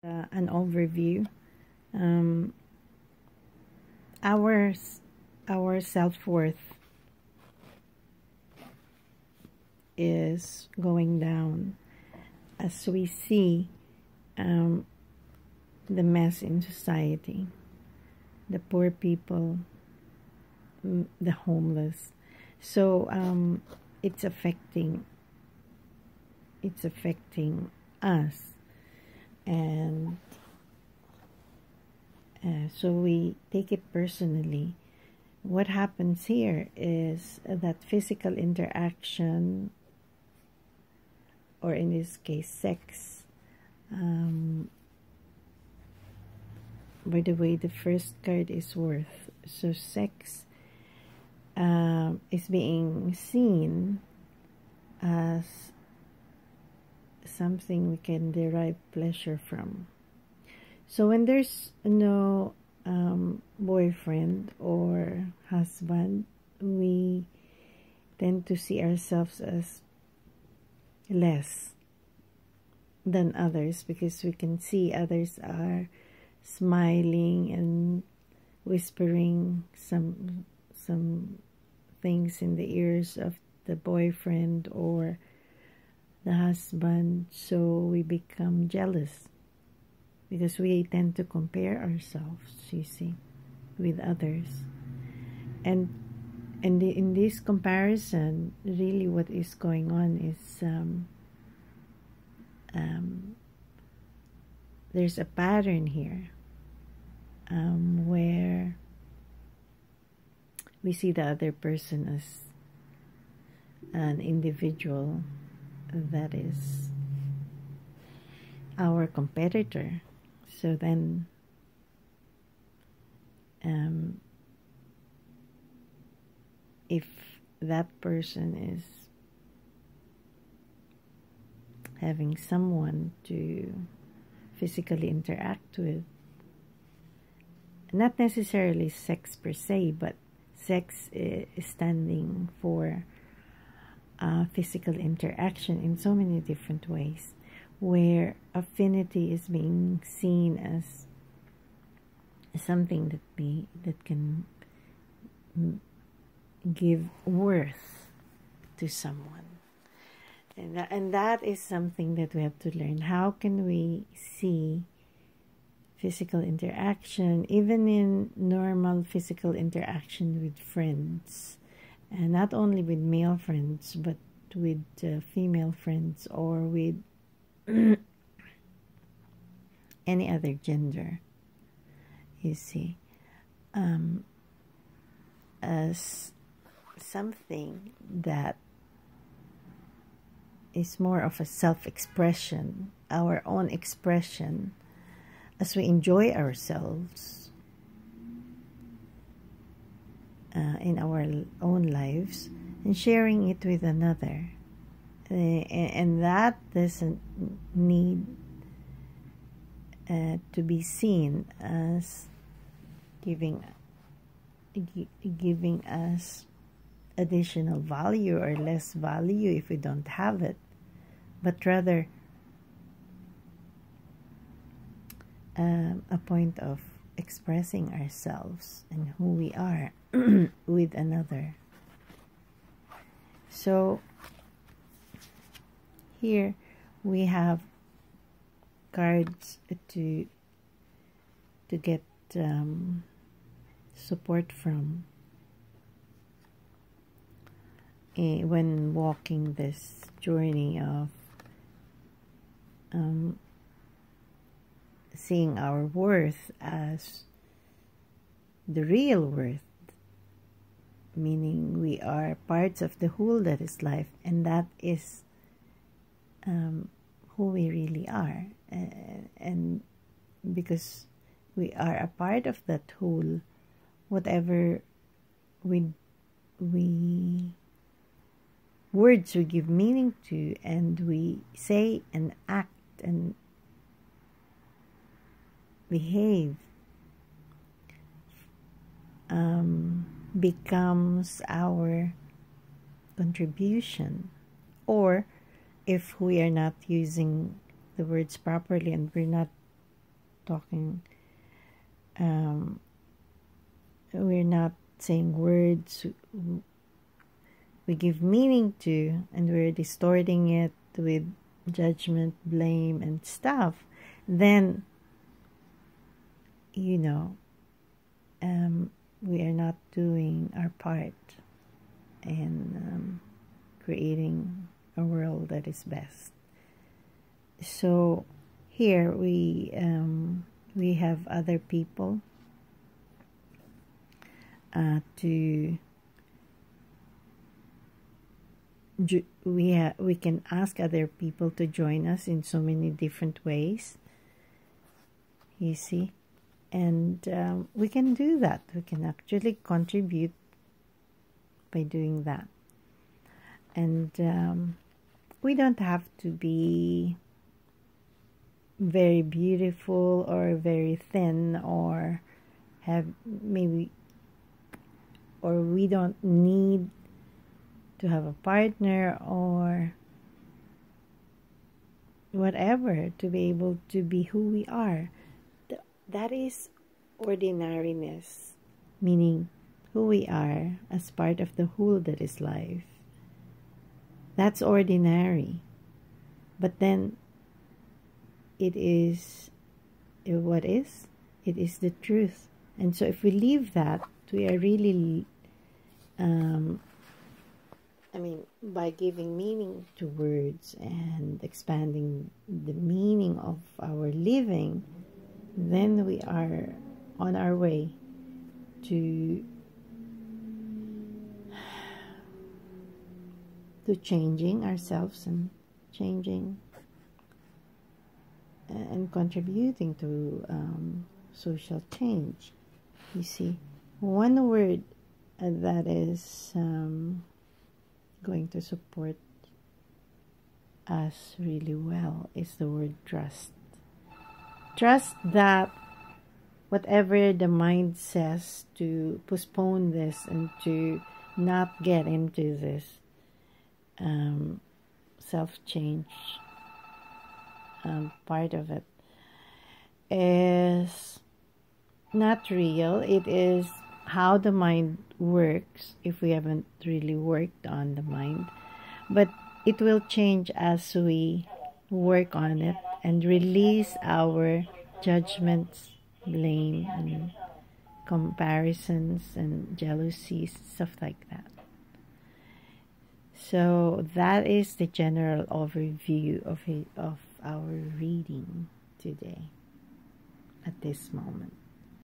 An overview. Um, our our self-worth is going down as we see um, the mess in society, the poor people, the homeless. So it's affecting us, and so we take it personally. What happens here is that physical interaction, or in this case sex, by the way, the first card is worth. So sex is being seen as something we can derive pleasure from. So when there's no boyfriend or husband, we tend to see ourselves as less than others, because we can see others are smiling and whispering some things in the ears of the boyfriend or the husband, so we become jealous because we tend to compare ourselves, you see, with others. And in this comparison, really what is going on is there's a pattern here where we see the other person as an individual that is our competitor. So then if that person is having someone to physically interact with, not necessarily sex per se, but sex is standing for physical interaction in so many different ways, where affinity is being seen as something that can give worth to someone. And that is something that we have to learn. How can we see physical interaction, even in normal physical interaction with friends, and not only with male friends, but with female friends, or with any other gender, you see, as something that is more of a self-expression, our own expression, as we enjoy ourselves in our own lives and sharing it with another. And that doesn't need to be seen as giving us additional value or less value if we don't have it, but rather a point of expressing ourselves and who we are with another. So here we have cards to get support from when walking this journey of seeing our worth as the real worth, meaning we are parts of the whole that is life, and that is who we really are. And because we are a part of that whole, whatever words we give meaning to, and we say and act and behave, becomes our contribution. Or if we are not using the words properly and we're not talking, we're not saying words we give meaning to, and we're distorting it with judgment, blame, and stuff, then, we are not doing our part in creating a world that is best. So here we have other people we can ask other people to join us in so many different ways, you see, and we can do that. We can actually contribute by doing that, and we don't have to be very beautiful or very thin, or we don't need to have a partner or whatever to be able to be who we are. That is ordinariness, meaning who we are as part of the whole that is life. That's ordinary. But then it is what is? It is the truth. And so if we leave that, we are really by giving meaning to words and expanding the meaning of our living, then we are on our way to changing ourselves and changing and contributing to social change. You see, one word that is going to support us really well is the word trust. Trust that whatever the mind says to postpone this and to not get into this self-change part of it is not real. It is how the mind works if we haven't really worked on the mind. But it will change as we work on it and release our judgments, blame, and comparisons and jealousies, stuff like that. So that is the general overview of our reading today at this moment.